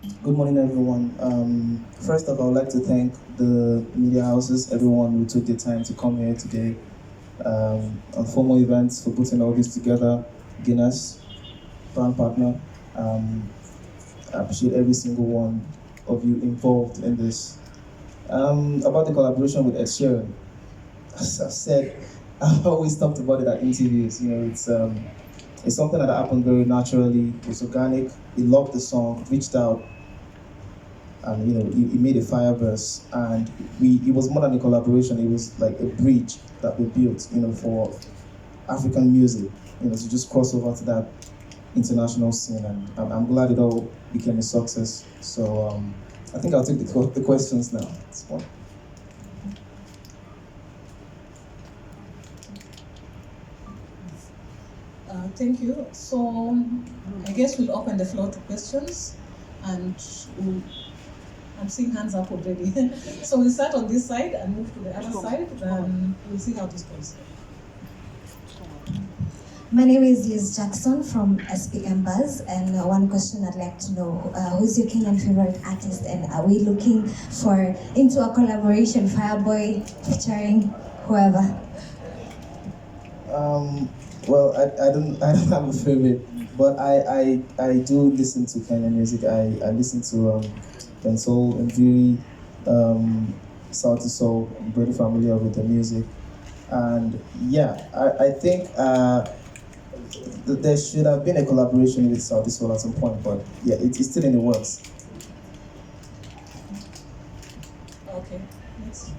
Good morning, everyone. First off, I would like to thank the media houses, everyone who took the time to come here today, on formal events for putting all this together. Guinness, brand partner. Um, I appreciate every single one of you involved in this. About the collaboration with Ed Sheeran, as I've said, I've always talked about it at interviews. It's something that happened very naturally. It was organic. He loved the song, reached out, and he made a fire verse, and it was more than a collaboration. It was like a bridge that we built, for African music, to just cross over to that international scene, and I'm glad it all became a success. So I think I'll take the questions now. It's fun. Thank you. So I guess we'll open the floor to questions, and I'm seeing hands up already. So we'll start on this side and move to the other side, and we'll see how this goes. My name is Liz Jackson from SPM Buzz, and one question I'd like to know, who's your Kenyan favorite artist, and are we looking for into a collaboration, Fireboy featuring whoever? Well, I don't have a favorite, but I do listen to Kenyan music. I listen to Bensoul and Viri, Sauti Soul. I'm very familiar with the music, and yeah, I think there should have been a collaboration with Sauti Soul at some point, but yeah, it's still in the works. Okay, next.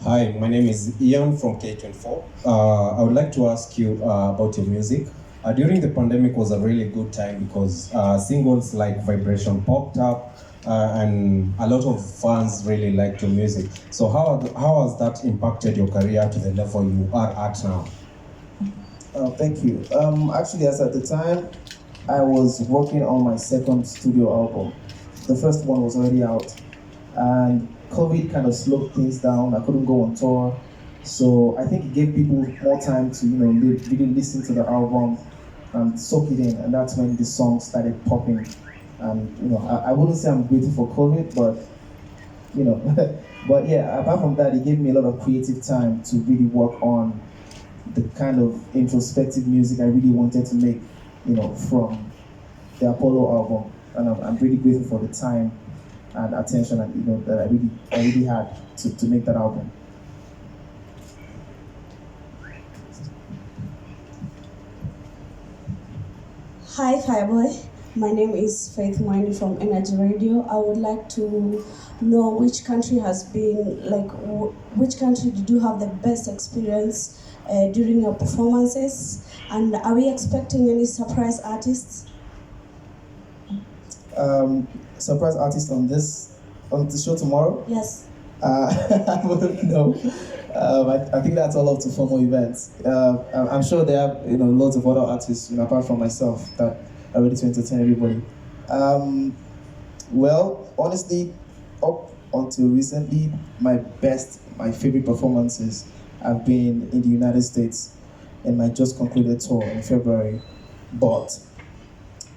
Hi, my name is Ian from K24. I would like to ask you about your music. During the pandemic was a really good time because singles like Vibration popped up and a lot of fans really liked your music. So how has that impacted your career to the level you are at now? Thank you. Actually, as at the time, I was working on my second studio album. The first one was already out, and COVID kind of slowed things down. I couldn't go on tour, so I think it gave people more time to really listen to the album and soak it in, and that's when the song started popping. And I wouldn't say I'm grateful for COVID, but but yeah, apart from that, it gave me a lot of creative time to really work on the kind of introspective music I really wanted to make, from the Apollo album, and I'm really grateful for the time and attention and that I really had to make that album. Hi, Fireboy. My name is Faith Mwini from Energy Radio. I would like to know which country has been like, which country did you have the best experience during your performances, and are we expecting any surprise artists? Surprise artist on the show tomorrow? Yes. I wouldn't know. I think that's all up to formal events. I'm sure there are loads of other artists apart from myself that are ready to entertain everybody. Well, honestly, up until recently, my favorite performances have been in the United States in my just concluded tour in February. But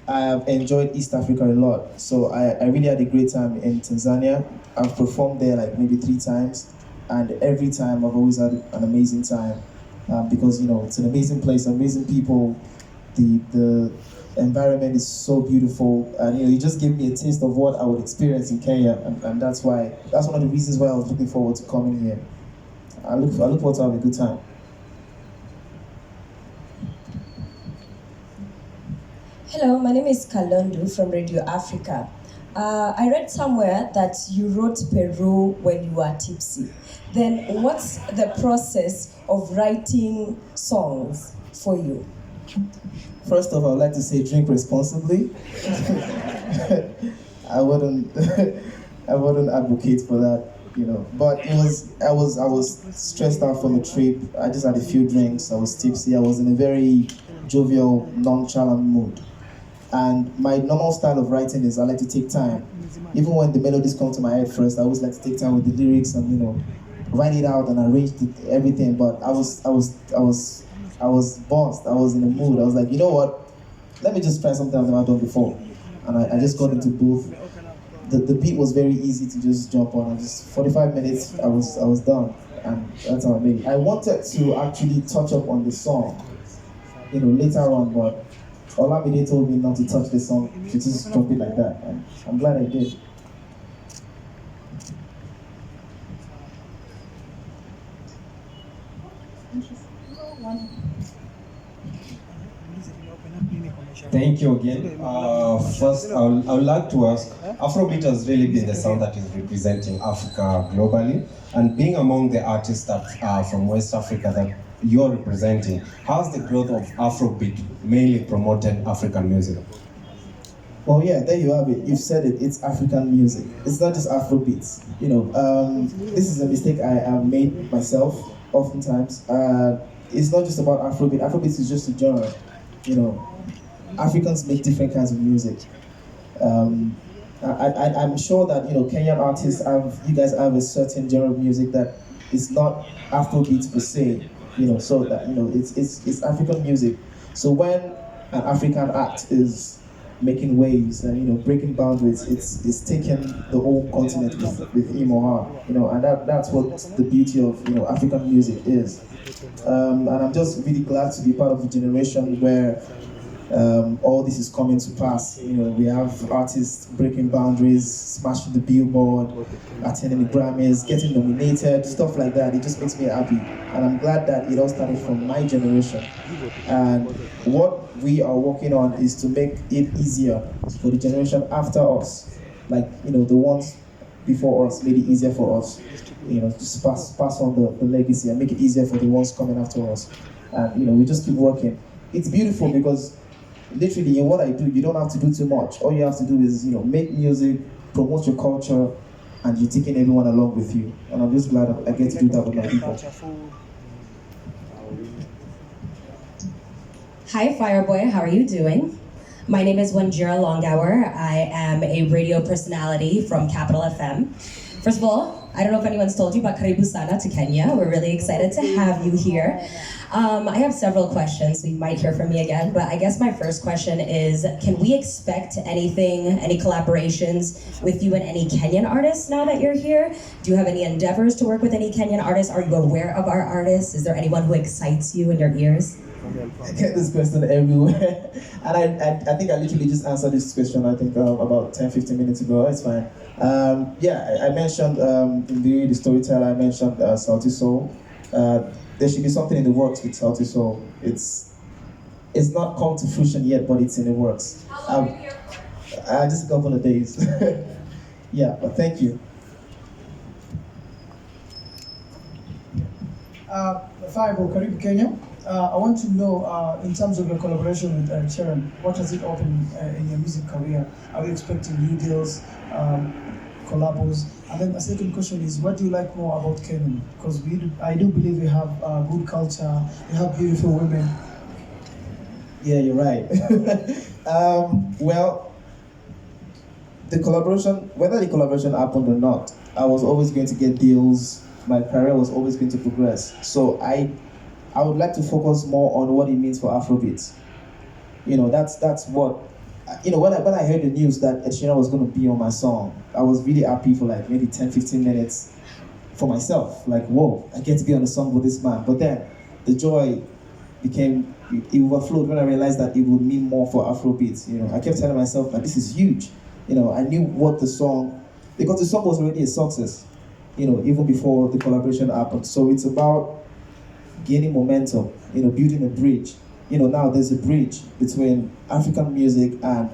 I have enjoyed East Africa a lot. So I really had a great time in Tanzania. I've performed there like maybe 3 times, and every time I've always had an amazing time because it's an amazing place, amazing people. The environment is so beautiful, and you just gave me a taste of what I would experience in Kenya, and that's one of the reasons why I was looking forward to coming here. I look forward to having a good time. Hello, my name is Kalondu from Radio Africa. I read somewhere that you wrote Peru when you were tipsy. Then what's the process of writing songs for you? First off, I would like to say drink responsibly. I wouldn't I wouldn't advocate for that, But I was stressed out from a trip. I just had a few drinks. I was tipsy. I was in a very jovial, nonchalant mood. And my normal style of writing is I like to take time. Even when the melodies come to my head first, I always like to take time with the lyrics and write it out and arrange everything. But I was buzzed. I was in the mood. I was like, you know what? let me just try something I've never done before. And I just got into both. The beat was very easy to just jump on, and just 45 minutes I was done, and that's how I made it. I wanted to actually touch up on the song, later on, but Olamide told me not to touch the song, to just drop it like that, and I'm glad I did. Thank you again. First, I would like to ask, Afrobeat has really been the sound that is representing Africa globally, and being among the artists that are from West Africa that you're representing, how's the growth of Afrobeat mainly promoted African music? Well, yeah, there you have it. You've said it. It's African music. It's not just Afrobeats. This is a mistake I have made myself oftentimes. It's not just about Afrobeat. Afrobeats is just a genre. Africans make different kinds of music. I'm sure that Kenyan artists you guys have a certain genre of music that is not Afrobeat per se. So that it's African music. So when an African act is making waves and breaking boundaries, it's taking the whole continent with him or her. And that's what the beauty of African music is. And I'm just really glad to be part of a generation where all this is coming to pass. We have artists breaking boundaries, smashing the Billboard, attending the Grammys, getting nominated, stuff like that. It just makes me happy. And I'm glad that it all started from my generation. And what we are working on is to make it easier for the generation after us. Like, the ones before us made it easier for us. Just pass on the legacy and make it easier for the ones coming after us. And, we just keep working. It's beautiful because literally in what I do, you don't have to do too much. All you have to do is, make music, promote your culture, and you're taking everyone along with you. And I'm just glad I get to do that with my people. Hi, Fireboy. How are you doing? My name is Wanjira Longhour. I am a radio personality from Capital FM. First of all, I don't know if anyone's told you, but karibu sana to Kenya. We're really excited to have you here. I have several questions, so you might hear from me again, but I guess my first question is, can we expect any collaborations with you and any Kenyan artists now that you're here? Do you have any endeavors to work with any Kenyan artists? Are you aware of our artists? Is there anyone who excites you in your ears? I get this question everywhere. And I think I literally just answered this question, about 10-15 minutes ago. It's fine. I mentioned in the storyteller, I mentioned Sauti Soul. There should be something in the works with Sauti Soul. It's not come to fruition yet, but it's in the works. How long are you here for? Just a couple of days. Yeah, but thank you. Fireboy, Karibu Kenya. I want to know, in terms of your collaboration with Ed Sheeran, what has it opened in your music career? Are you expecting new deals, collabos? And then the second question is, what do you like more about Kenya? Because I do believe we have good culture, we have beautiful women. Yeah, you're right. Well, whether the collaboration happened or not, I was always going to get deals. My career was always going to progress. So I would like to focus more on what it means for Afrobeats. That's what, when I heard the news that Ed Sheeran was going to be on my song, I was really happy for like maybe 10-15 minutes for myself. Like, whoa, I get to be on a song with this man. But then the joy it overflowed when I realized that it would mean more for Afrobeats. I kept telling myself that this is huge. I knew what the song, because the song was already a success, even before the collaboration happened. So it's about gaining momentum, building a bridge. Now there's a bridge between African music and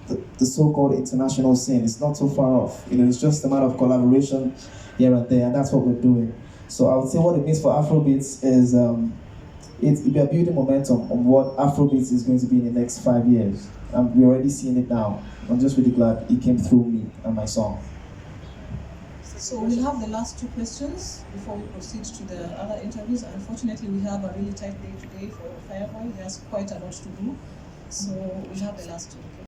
the so-called international scene. It's not so far off. It's just a matter of collaboration here and there, and that's what we're doing. So I would say what it means for Afrobeats is we are building momentum on what Afrobeats is going to be in the next 5 years. And we're already seeing it now. I'm just really glad it came through me and my song. So we'll have the last two questions before we proceed to the other interviews. Unfortunately, we have a really tight day today for Fireboy. He has quite a lot to do. So we'll have the last two.